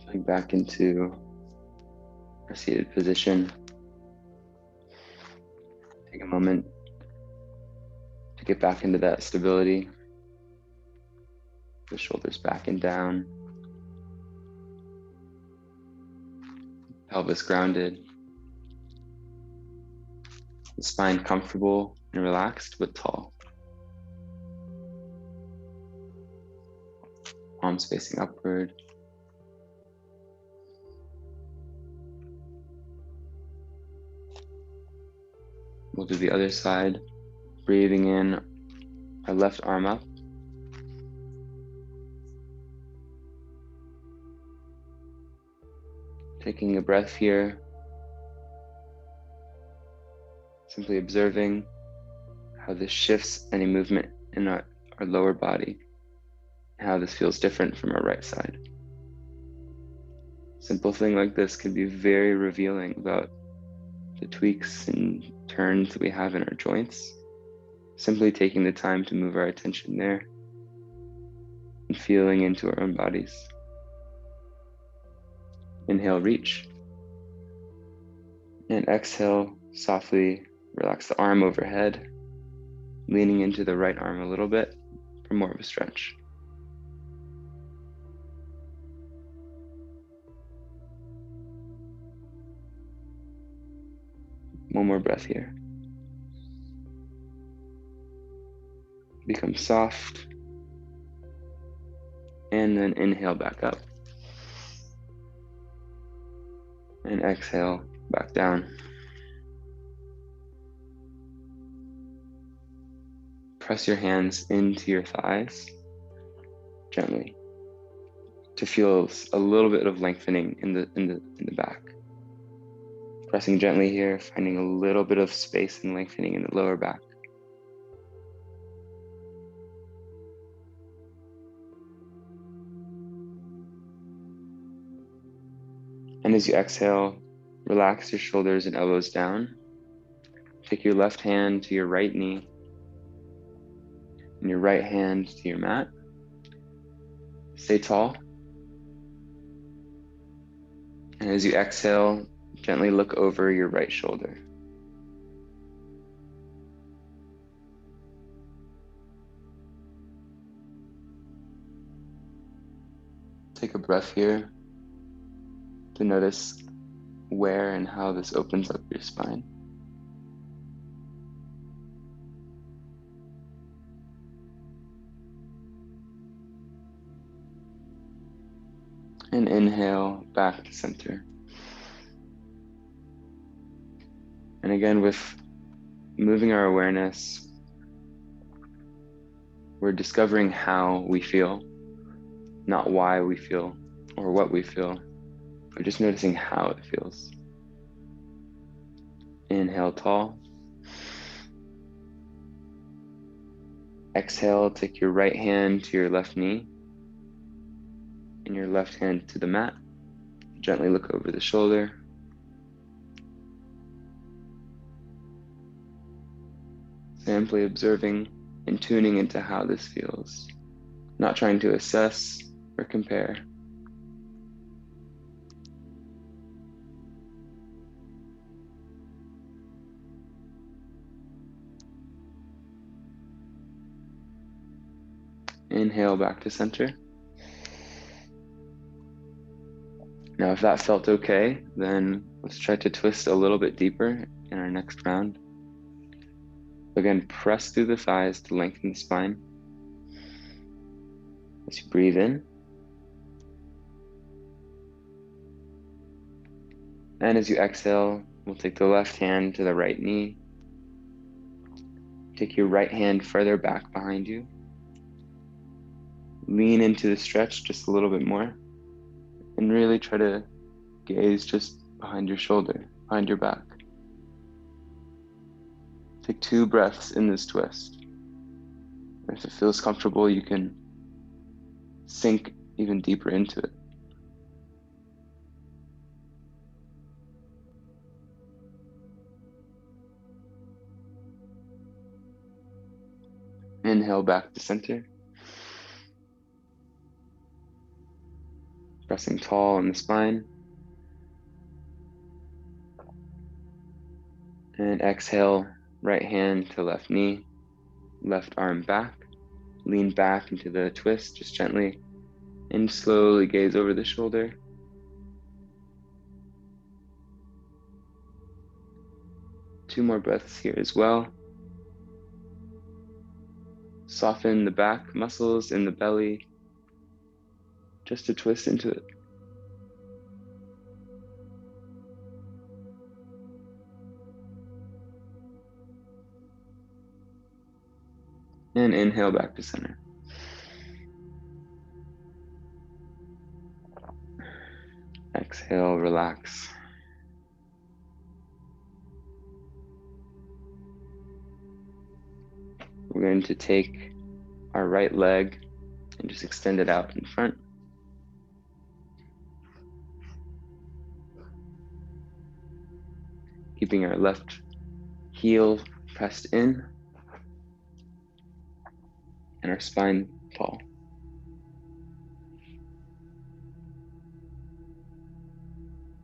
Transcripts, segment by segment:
Settling back into our seated position. Take a moment to get back into that stability. The shoulders back and down. Pelvis grounded. The spine comfortable and relaxed but tall. Palms facing upward. We'll do the other side. Breathing in our left arm up. Taking a breath here. Simply observing how this shifts any movement in our lower body. How this feels different from our right side. Simple thing like this can be very revealing about the tweaks and turns that we have in our joints. Simply taking the time to move our attention there and feeling into our own bodies. Inhale, reach. And exhale, softly relax the arm overhead, leaning into the right arm a little bit for more of a stretch. One more breath here. Become soft. And then inhale back up. And exhale back down. Press your hands into your thighs gently to feel a little bit of lengthening in the back. Pressing gently here, finding a little bit of space and lengthening in the lower back. And as you exhale, relax your shoulders and elbows down. Take your left hand to your right knee and your right hand to your mat. Stay tall. And as you exhale, gently look over your right shoulder. Take a breath here to notice where and how this opens up your spine. And inhale back to center. And again, with moving our awareness, we're discovering how we feel, not why we feel or what we feel. We're just noticing how it feels. Inhale tall. Exhale, take your right hand to your left knee and your left hand to the mat. Gently look over the shoulder. Simply observing and tuning into how this feels, not trying to assess or compare. Inhale back to center. Now, if that felt okay, then let's try to twist a little bit deeper in our next round. Again, press through the thighs to lengthen the spine. As you breathe in. And as you exhale, we'll take the left hand to the right knee. Take your right hand further back behind you. Lean into the stretch just a little bit more. And really try to gaze just behind your shoulder, behind your back. Take 2 breaths in this twist. If it feels comfortable, you can sink even deeper into it. Inhale back to center. Pressing tall in the spine. And exhale, right hand to left knee, left arm back. Lean back into the twist, just gently. And slowly gaze over the shoulder. Two more breaths here as well. Soften the back muscles in the belly, just to twist into it. And inhale back to center. Exhale, relax. We're going to take our right leg and just extend it out in front. Keeping our left heel pressed in and our spine tall.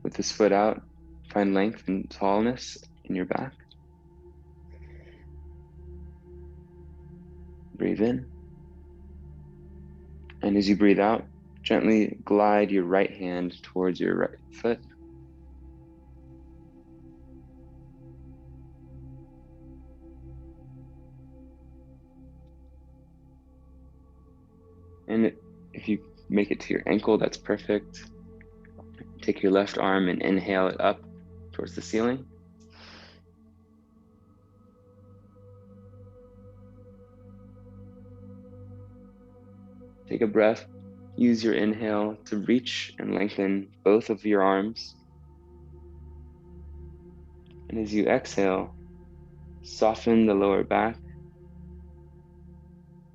With this foot out, find length and tallness in your back. Breathe in. And as you breathe out, gently glide your right hand towards your right foot. And if you make it to your ankle, that's perfect. Take your left arm and inhale it up towards the ceiling. Take a breath. Use your inhale to reach and lengthen both of your arms. And as you exhale, soften the lower back,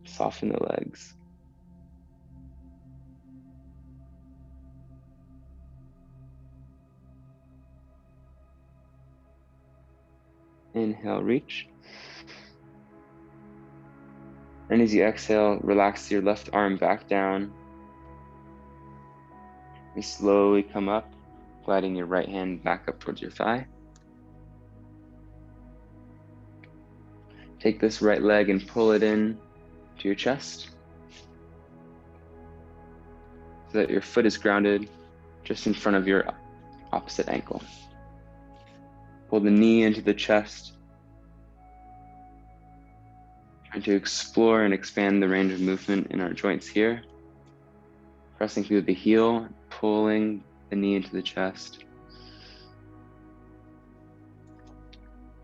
soften the legs. Inhale, reach. And as you exhale, relax your left arm back down. And slowly come up, gliding your right hand back up towards your thigh. Take this right leg and pull it in to your chest so that your foot is grounded just in front of your opposite ankle. Pull the knee into the chest, trying to explore and expand the range of movement in our joints here. Pressing through the heel, pulling the knee into the chest.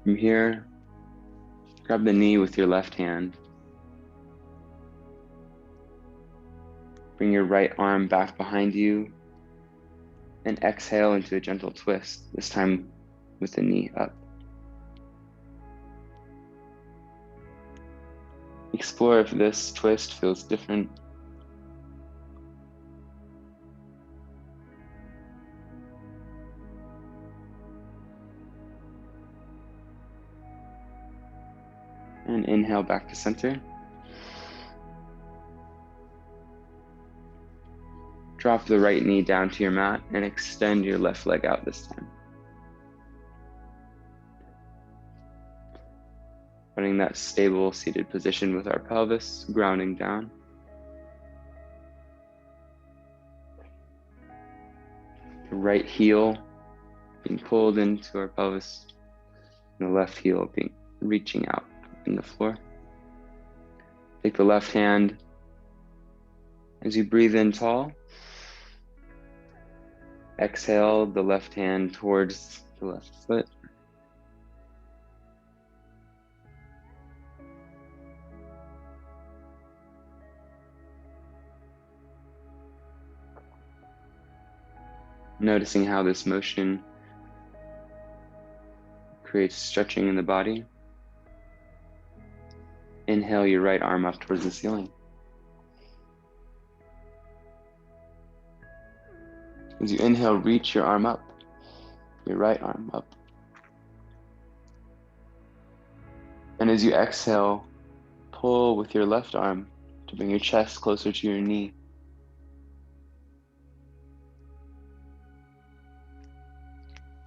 From here, grab the knee with your left hand. Bring your right arm back behind you and exhale into a gentle twist, this time with the knee up. Explore if this twist feels different. And inhale back to center. Drop the right knee down to your mat and extend your left leg out this time. Finding that stable seated position with our pelvis, grounding down. The right heel being pulled into our pelvis, and the left heel being reaching out in the floor. Take the left hand as you breathe in tall. Exhale the left hand towards the left foot. Noticing how this motion creates stretching in the body. Inhale your right arm up towards the ceiling. As you inhale, reach your arm up, your right arm up. And as you exhale, pull with your left arm to bring your chest closer to your knee.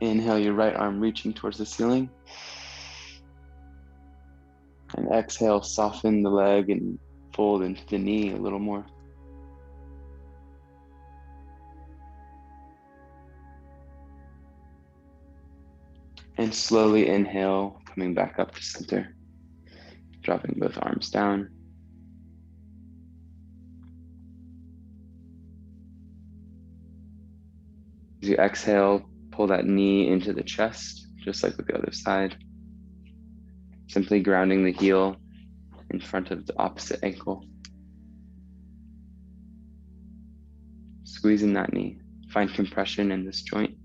Inhale your right arm reaching towards the ceiling. And exhale, soften the leg and fold into the knee a little more. And slowly inhale, coming back up to center, dropping both arms down. As you exhale, pull that knee into the chest, just like with the other side. Simply grounding the heel in front of the opposite ankle. Squeezing that knee. Find compression in this joint.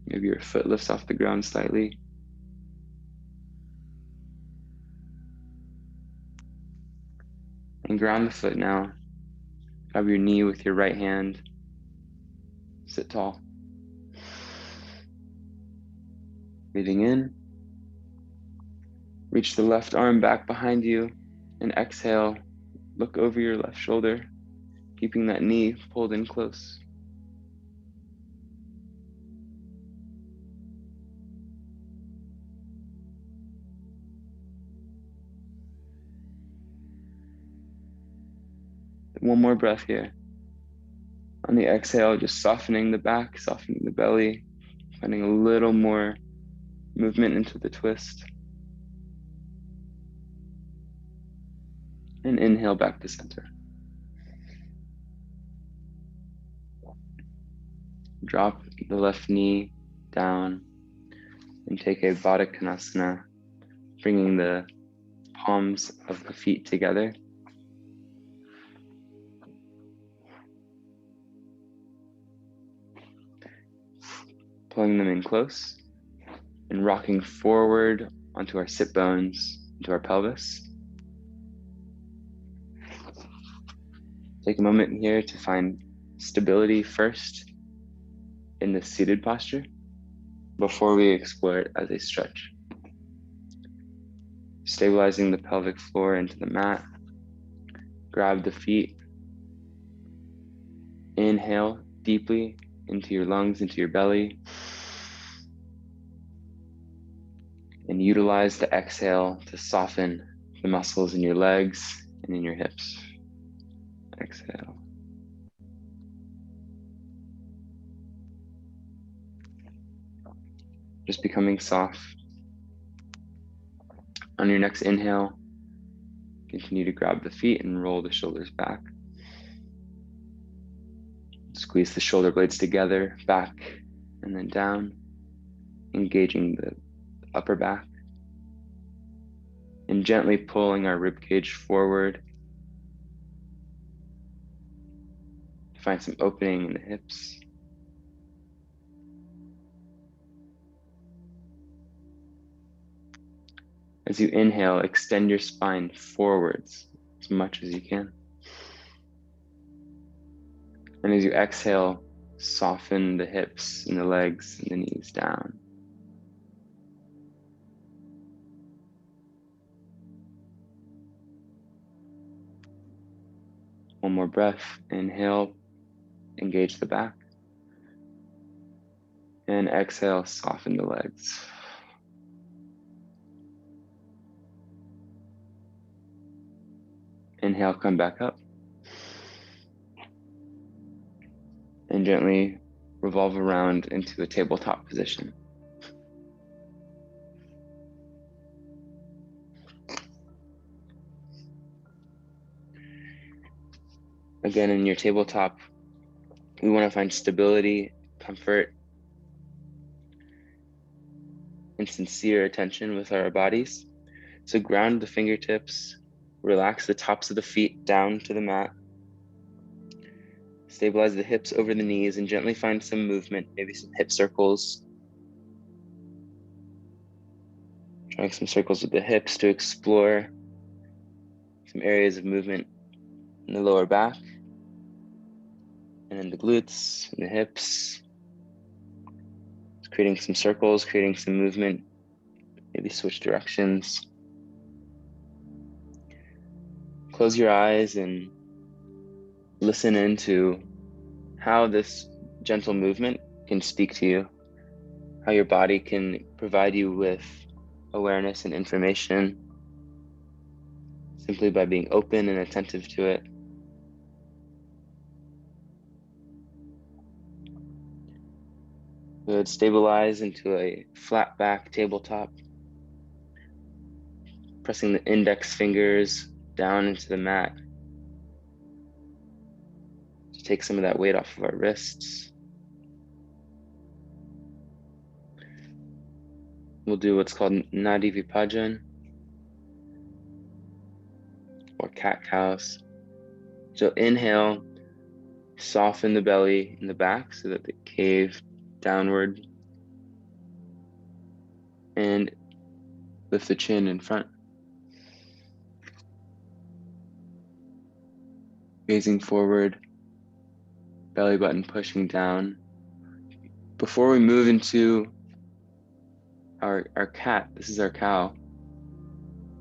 Maybe your foot lifts off the ground slightly. And ground the foot now. Grab your knee with your right hand. Sit tall. Breathing in. Reach the left arm back behind you and exhale. Look over your left shoulder, keeping that knee pulled in close. One more breath here. On the exhale, just softening the back, softening the belly, finding a little more movement into the twist. And inhale back to center. Drop the left knee down and take a Baddha Konasana, bringing the palms of the feet together. Pulling them in close and rocking forward onto our sit bones, into our pelvis. Take a moment here to find stability first in the seated posture before we explore it as a stretch. Stabilizing the pelvic floor into the mat. Grab the feet. Inhale deeply into your lungs, into your belly. And utilize the exhale to soften the muscles in your legs and in your hips. Exhale. Just becoming soft. On your next inhale, continue to grab the feet and roll the shoulders back. Squeeze the shoulder blades together, back and then down, engaging the upper back. And gently pulling our rib cage forward. Find some opening in the hips. As you inhale, extend your spine forwards as much as you can. And as you exhale, soften the hips and the legs and the knees down. One more breath. Inhale, engage the back. And exhale, soften the legs. Inhale, come back up. And gently revolve around into a tabletop position. Again, in your tabletop, we want to find stability, comfort, and sincere attention with our bodies. So ground the fingertips, relax the tops of the feet down to the mat. Stabilize the hips over the knees and gently find some movement, maybe some hip circles. Drawing some circles with the hips to explore some areas of movement in the lower back and in the glutes and the hips. Just creating some circles, creating some movement, maybe switch directions. Close your eyes and listen into how this gentle movement can speak to you, how your body can provide you with awareness and information simply by being open and attentive to it. Good. Stabilize into a flat back tabletop, pressing the index fingers down into the mat to take some of that weight off of our wrists. We'll do what's called Nadi Vipajan, or cat-cows. So inhale, soften the belly in the back so that they cave downward, and lift the chin in front. Gazing forward, belly button pushing down. Before we move into our cat, this is our cow,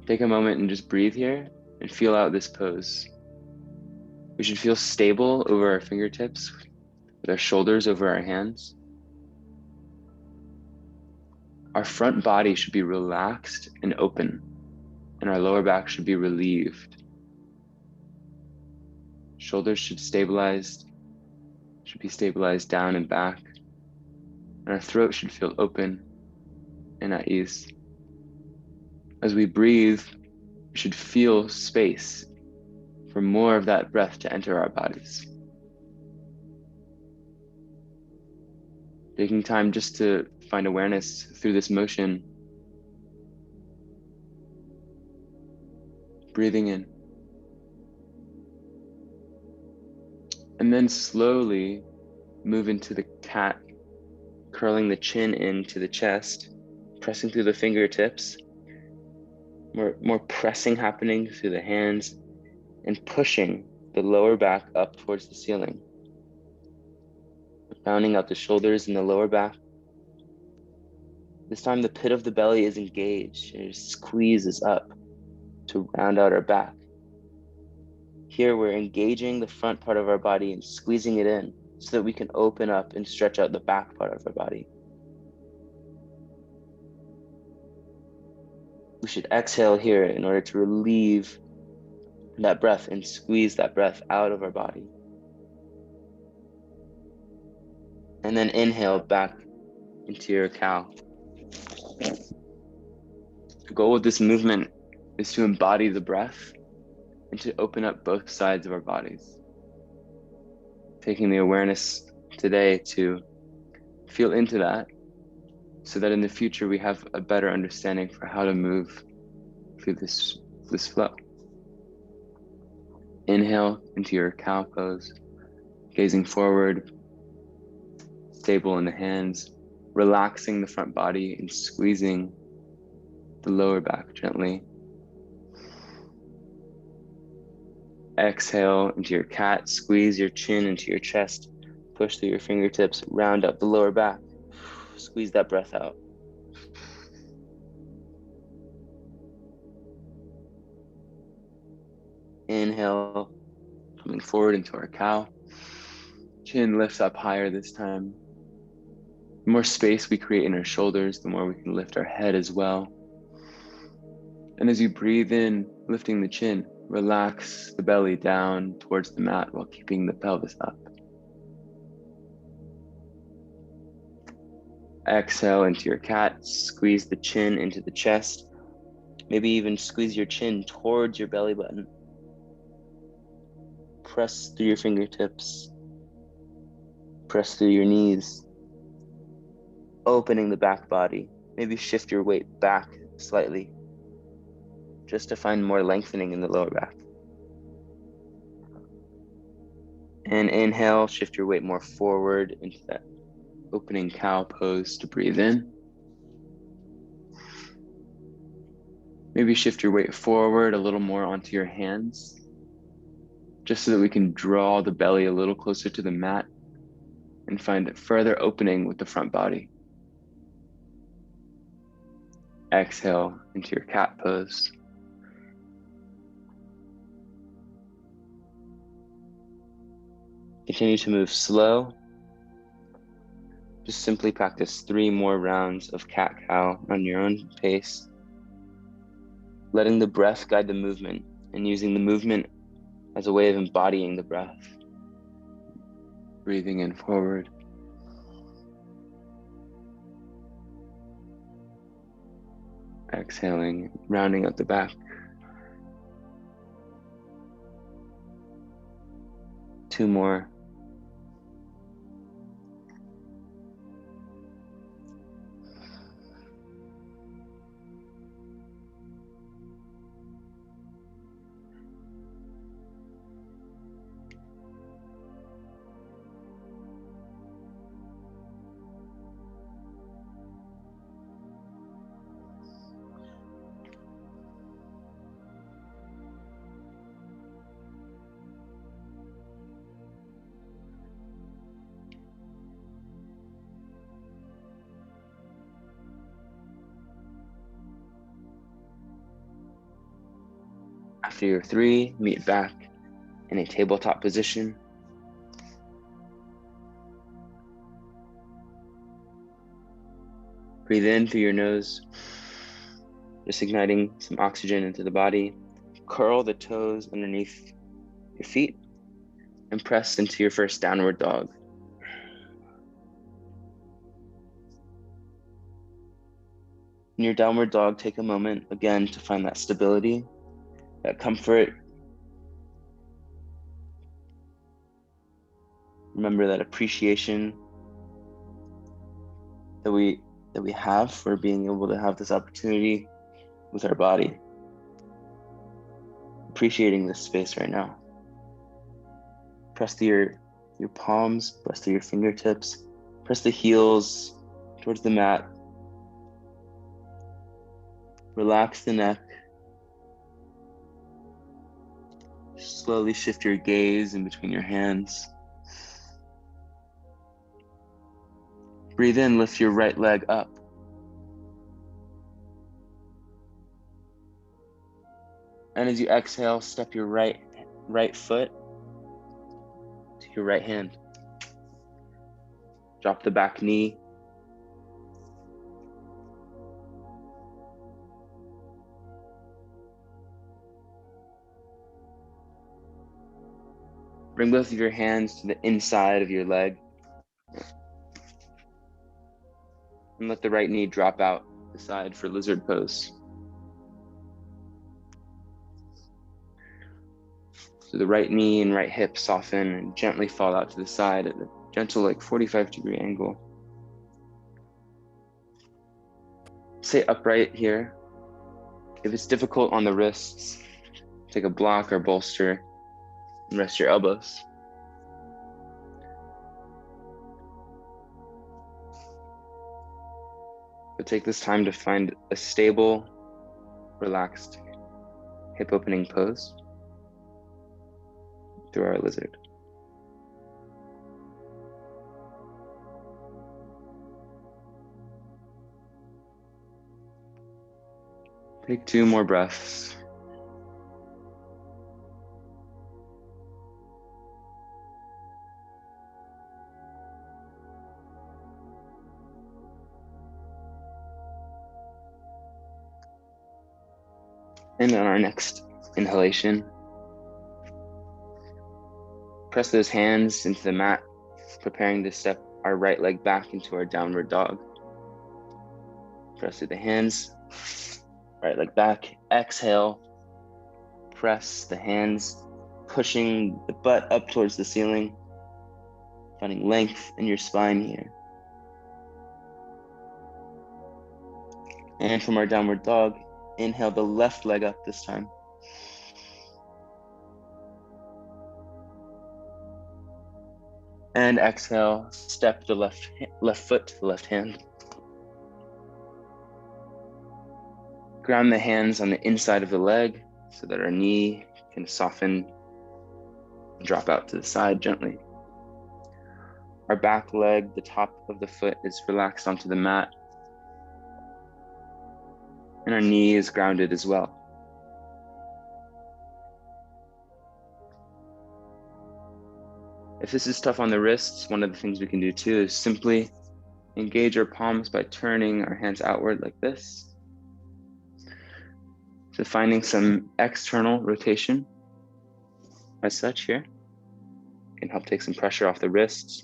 take a moment and just breathe here and feel out this pose. We should feel stable over our fingertips, with our shoulders over our hands. Our front body should be relaxed and open, and our lower back should be relieved. Shoulders should be stabilized down and back, and our throat should feel open and at ease. As we breathe, we should feel space for more of that breath to enter our bodies. Taking time just to find awareness through this motion. Breathing in. And then slowly move into the cat, curling the chin into the chest, pressing through the fingertips. More pressing happening through the hands, and pushing the lower back up towards the ceiling. Rounding out the shoulders and the lower back. This time the pit of the belly is engaged and it squeezes up to round out our back. Here we're engaging the front part of our body and squeezing it in so that we can open up and stretch out the back part of our body. We should exhale here in order to relieve that breath and squeeze that breath out of our body. And then inhale back into your cow. The goal of this movement is to embody the breath and to open up both sides of our bodies. Taking the awareness today to feel into that so that in the future we have a better understanding for how to move through this flow. Inhale into your cow pose, gazing forward, stable in the hands, relaxing the front body and squeezing the lower back gently. Exhale into your cat, squeeze your chin into your chest, push through your fingertips, round up the lower back, squeeze that breath out. Inhale, coming forward into our cow. Chin lifts up higher this time. The more space we create in our shoulders, the more we can lift our head as well. And as you breathe in, lifting the chin, relax the belly down towards the mat while keeping the pelvis up. Exhale into your cat, squeeze the chin into the chest. Maybe even squeeze your chin towards your belly button. Press through your fingertips. Press through your knees. Opening the back body. Maybe shift your weight back slightly, just to find more lengthening in the lower back. And inhale, shift your weight more forward into that opening cow pose to breathe in. Maybe shift your weight forward a little more onto your hands, just so that we can draw the belly a little closer to the mat and find further opening with the front body. Exhale into your cat pose. You can Continue to move slow. Just simply practice 3 more rounds of cat-cow on your own pace, letting the breath guide the movement and using the movement as a way of embodying the breath. Breathing in forward. Exhaling, rounding out the back. 2 more. After your 3, meet back in a tabletop position. Breathe in through your nose, just igniting some oxygen into the body. Curl the toes underneath your feet and press into your first downward dog. In your downward dog, take a moment again to find that stability, that comfort. Remember that appreciation that we have for being able to have this opportunity with our body. Appreciating this space right now. Press through your palms, press through your fingertips, press the heels towards the mat. Relax the neck. Slowly shift your gaze in between your hands. Breathe in, lift your right leg up. And as you exhale, step your right foot to your right hand. Drop the back knee. Bring both of your hands to the inside of your leg. And let the right knee drop out the side for lizard pose. So the right knee and right hip soften and gently fall out to the side at a gentle, 45-degree angle. Stay upright here. If it's difficult on the wrists, take a block or bolster and rest your elbows. But take this time to find a stable, relaxed hip opening pose through our lizard. Take 2 more breaths. And on our next inhalation, press those hands into the mat, preparing to step our right leg back into our downward dog. Press through the hands, right leg back. Exhale, press the hands, pushing the butt up towards the ceiling, finding length in your spine here. And from our downward dog, inhale the left leg up this time. And exhale, step the left foot to the left hand. Ground the hands on the inside of the leg so that our knee can soften and drop out to the side gently. Our back leg, the top of the foot, is relaxed onto the mat. And our knee is grounded as well. If this is tough on the wrists, one of the things we can do too is simply engage our palms by turning our hands outward like this. So finding some external rotation as such here can help take some pressure off the wrists.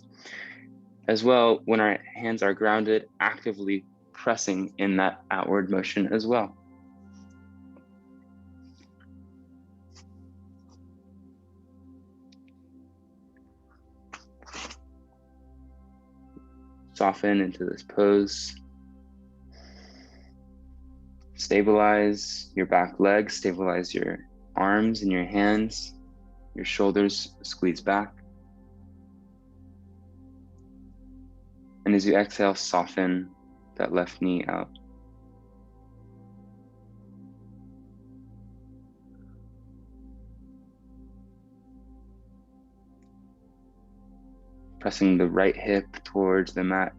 As well, when our hands are grounded, actively pressing in that outward motion as well. Soften into this pose. Stabilize your back legs, stabilize your arms and your hands, your shoulders squeeze back. And as you exhale, soften that left knee out. Pressing the right hip towards the mat.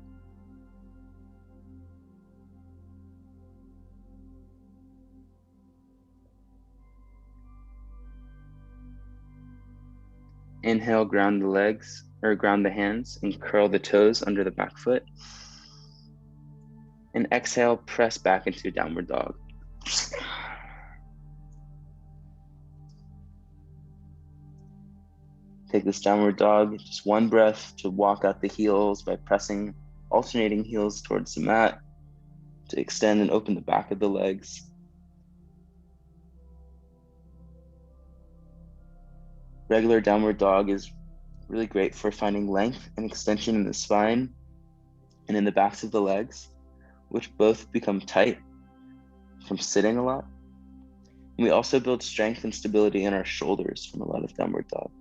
Inhale, ground the legs, or ground the hands and curl the toes under the back foot. And exhale, press back into downward dog. Take this downward dog, just one breath to walk out the heels by pressing alternating heels towards the mat to extend and open the back of the legs. Regular downward dog is really great for finding length and extension in the spine and in the backs of the legs, which both become tight from sitting a lot. And we also build strength and stability in our shoulders from a lot of downward dog.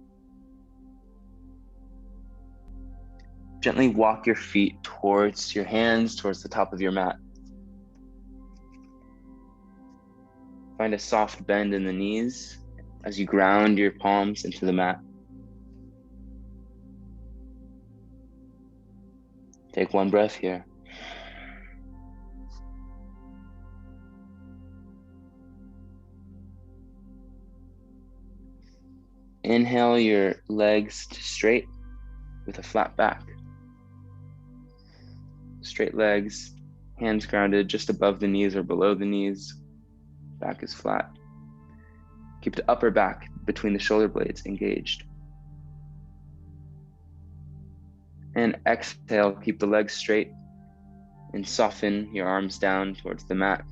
Gently walk your feet towards your hands, towards the top of your mat. Find a soft bend in the knees as you ground your palms into the mat. Take one breath here. Inhale your legs to straight with a flat back. Straight legs, hands grounded just above the knees or below the knees. Back is flat. Keep the upper back between the shoulder blades engaged. And exhale, keep the legs straight and soften your arms down towards the mat.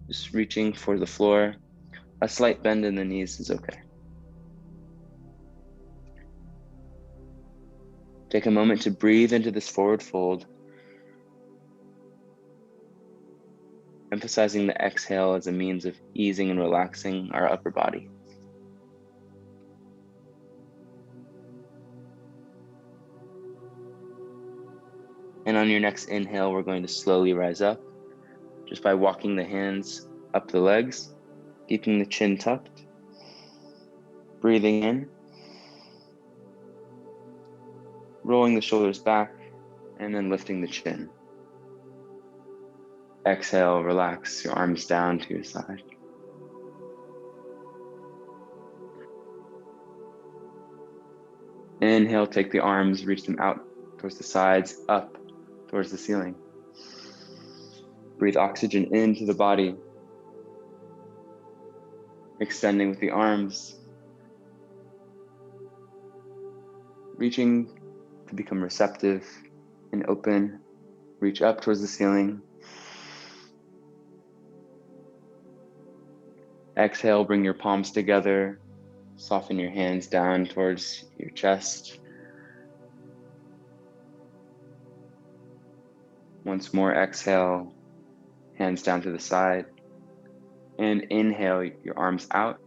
Just reaching for the floor. A slight bend in the knees is okay. Take a moment to breathe into this forward fold, emphasizing the exhale as a means of easing and relaxing our upper body. And on your next inhale, we're going to slowly rise up just by walking the hands up the legs, keeping the chin tucked, breathing in, rolling the shoulders back, and then lifting the chin. Exhale, relax your arms down to your side. Inhale, take the arms, reach them out towards the sides, up towards the ceiling. Breathe oxygen into the body, extending with the arms, reaching to become receptive and open. Reach up towards the ceiling. Exhale, bring your palms together. Soften your hands down towards your chest. Once more, exhale, hands down to the side. And inhale, your arms out,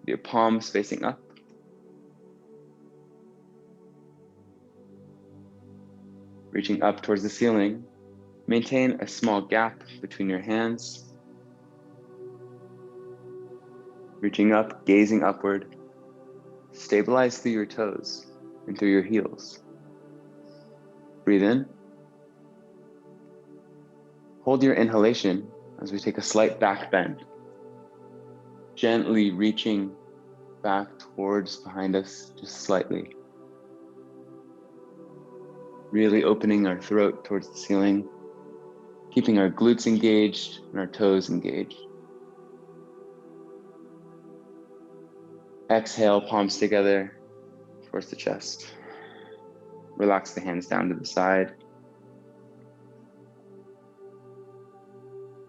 your palms facing up. Reaching up towards the ceiling. Maintain a small gap between your hands. Reaching up, gazing upward. Stabilize through your toes and through your heels. Breathe in. Hold your inhalation as we take a slight back bend. Gently reaching back towards behind us, just slightly. Really opening our throat towards the ceiling, keeping our glutes engaged and our toes engaged. Exhale, palms together towards the chest. Relax the hands down to the side.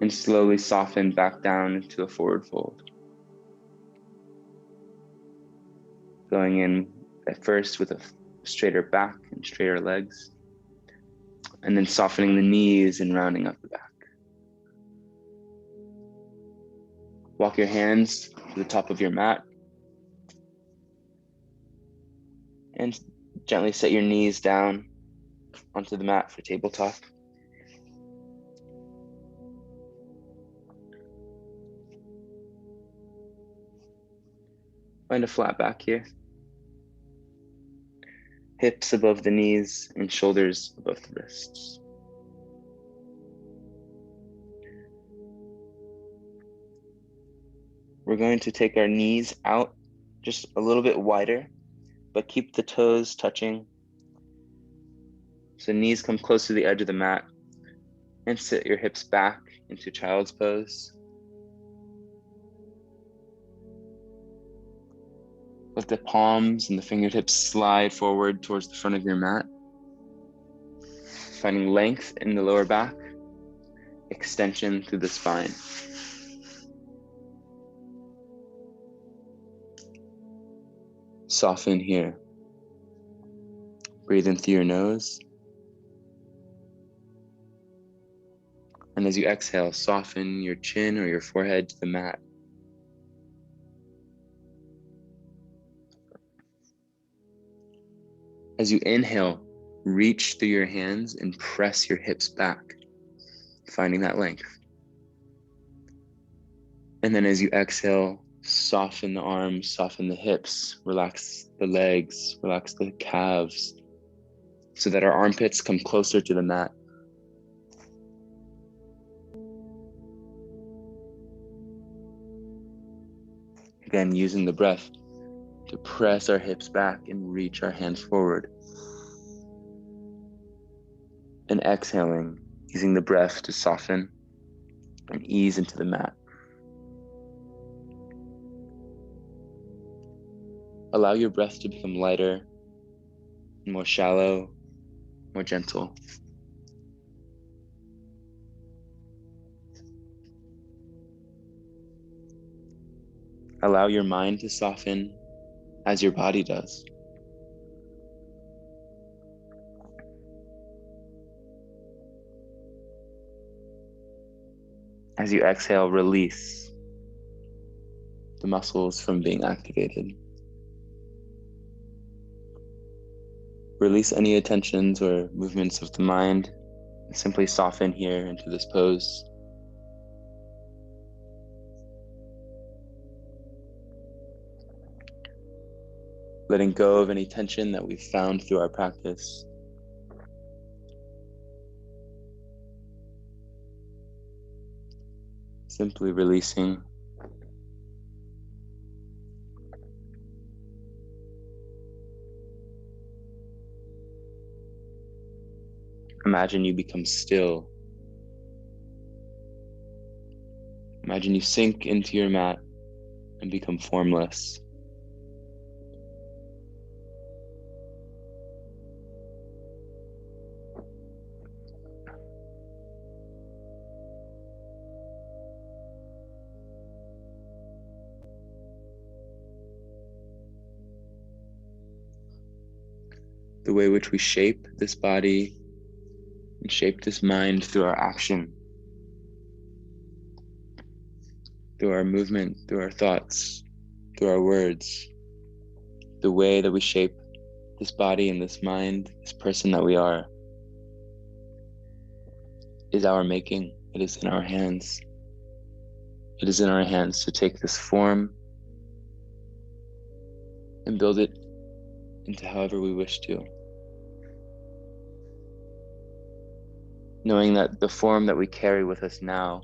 And slowly soften back down into a forward fold. Going in at first with a straighter back and straighter legs, and then softening the knees and rounding up the back. Walk your hands to the top of your mat and gently set your knees down onto the mat for tabletop. Find a flat back here. Hips above the knees and shoulders above the wrists. We're going to take our knees out just a little bit wider, but keep the toes touching. So knees come close to the edge of the mat, and sit your hips back into child's pose. Let the palms and the fingertips slide forward towards the front of your mat, finding length in the lower back, extension through the spine. Soften here. Breathe in through your nose. And as you exhale, soften your chin or your forehead to the mat. As you inhale, reach through your hands and press your hips back, finding that length. And then as you exhale, soften the arms, soften the hips, relax the legs, relax the calves, so that our armpits come closer to the mat. Again, using the breath to press our hips back and reach our hands forward. And exhaling, using the breath to soften and ease into the mat. Allow your breath to become lighter, more shallow, more gentle. Allow your mind to soften as your body does. As you exhale, release the muscles from being activated. Release any attentions or movements of the mind. Simply soften here into this pose. Letting go of any tension that we've found through our practice. Simply releasing. Imagine you become still. Imagine you sink into your mat and become formless. The way which we shape this body and shape this mind through our action, through our movement, through our thoughts, through our words. The way that we shape this body and this mind, this person that we are, is our making. It is in our hands. It is in our hands to take this form and build it into however we wish to. Knowing that the form that we carry with us now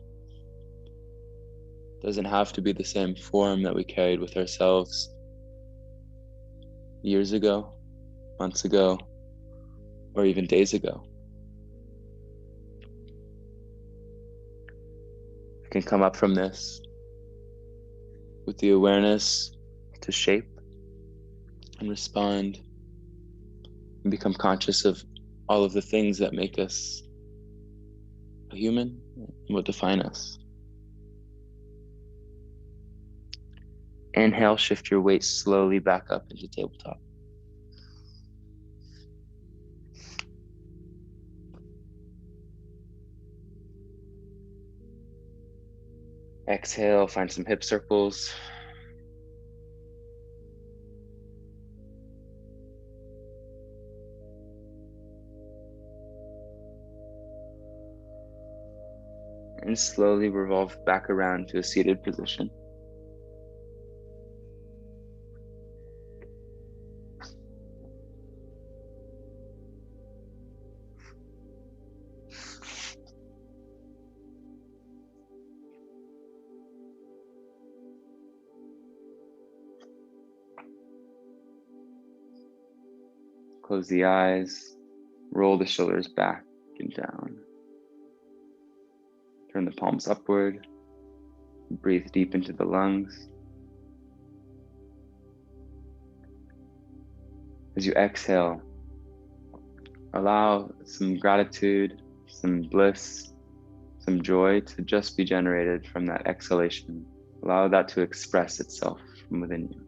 doesn't have to be the same form that we carried with ourselves years ago, months ago, or even days ago. We can come up from this with the awareness to shape and respond and become conscious of all of the things that make us a human and what define us. Inhale, shift your weight slowly back up into tabletop. Exhale, find some hip circles. And slowly revolve back around to a seated position. Close the eyes, roll the shoulders back and down. Turn the palms upward. Breathe deep into the lungs. As you exhale, allow some gratitude, some bliss, some joy to just be generated from that exhalation. Allow that to express itself from within you.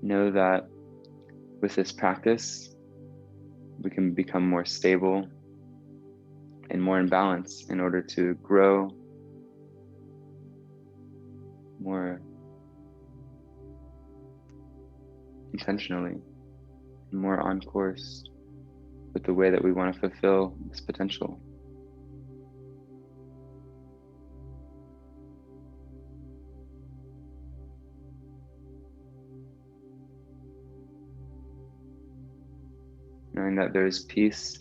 Know that with this practice, we can become more stable and more in balance in order to grow more intentionally, more on course with the way that we want to fulfill this potential. Knowing that there is peace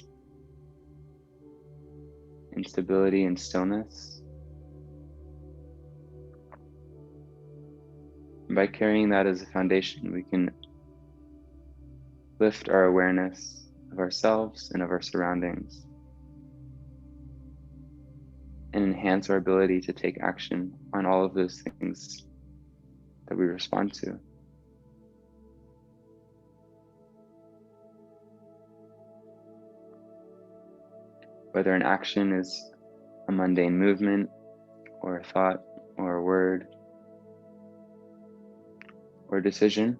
and stability and stillness. And by carrying that as a foundation, we can lift our awareness of ourselves and of our surroundings and enhance our ability to take action on all of those things that we respond to. Whether an action is a mundane movement or a thought or a word or a decision,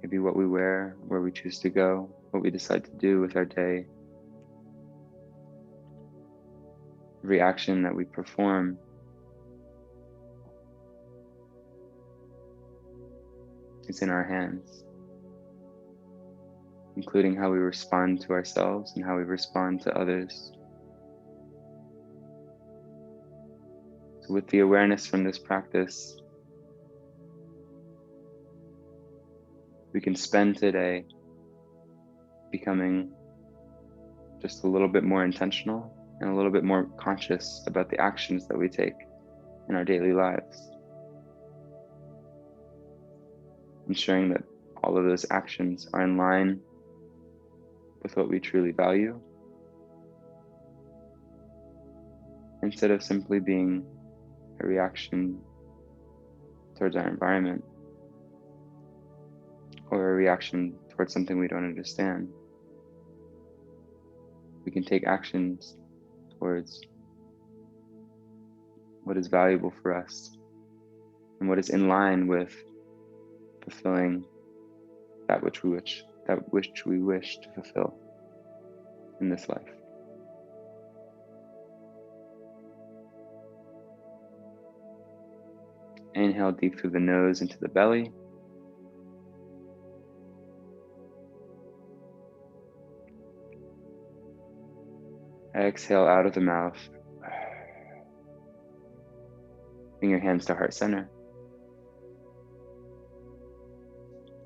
maybe what we wear, where we choose to go, what we decide to do with our day. Every action that we perform is in our hands, including how we respond to ourselves and how we respond to others. So with the awareness from this practice, we can spend today becoming just a little bit more intentional and a little bit more conscious about the actions that we take in our daily lives. Ensuring that all of those actions are in line with what we truly value, instead of simply being a reaction towards our environment or a reaction towards something we don't understand. We can take actions towards what is valuable for us and what is in line with fulfilling that which we wish to fulfill in this life. Inhale deep through the nose into the belly. Exhale out of the mouth. Bring your hands to heart center.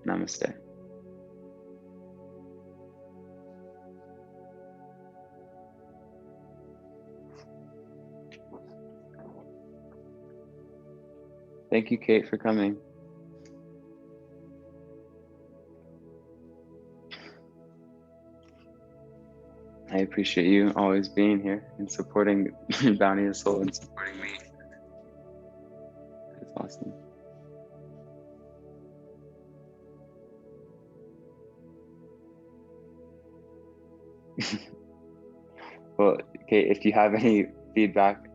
Namaste. Thank you, Kate, for coming. I appreciate you always being here and supporting Bounty of Soul and supporting me. It's awesome. Well, Kate, if you have any feedback,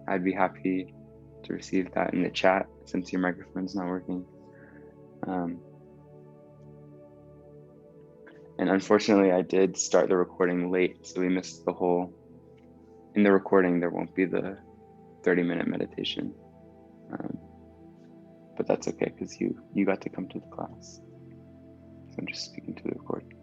I'd be happy to receive that in the chat since your microphone's not working. And unfortunately, I did start the recording late, so we missed the whole. In the recording, there won't be the 30-minute meditation, but that's okay because you got to come to the class. So I'm just speaking to the recording.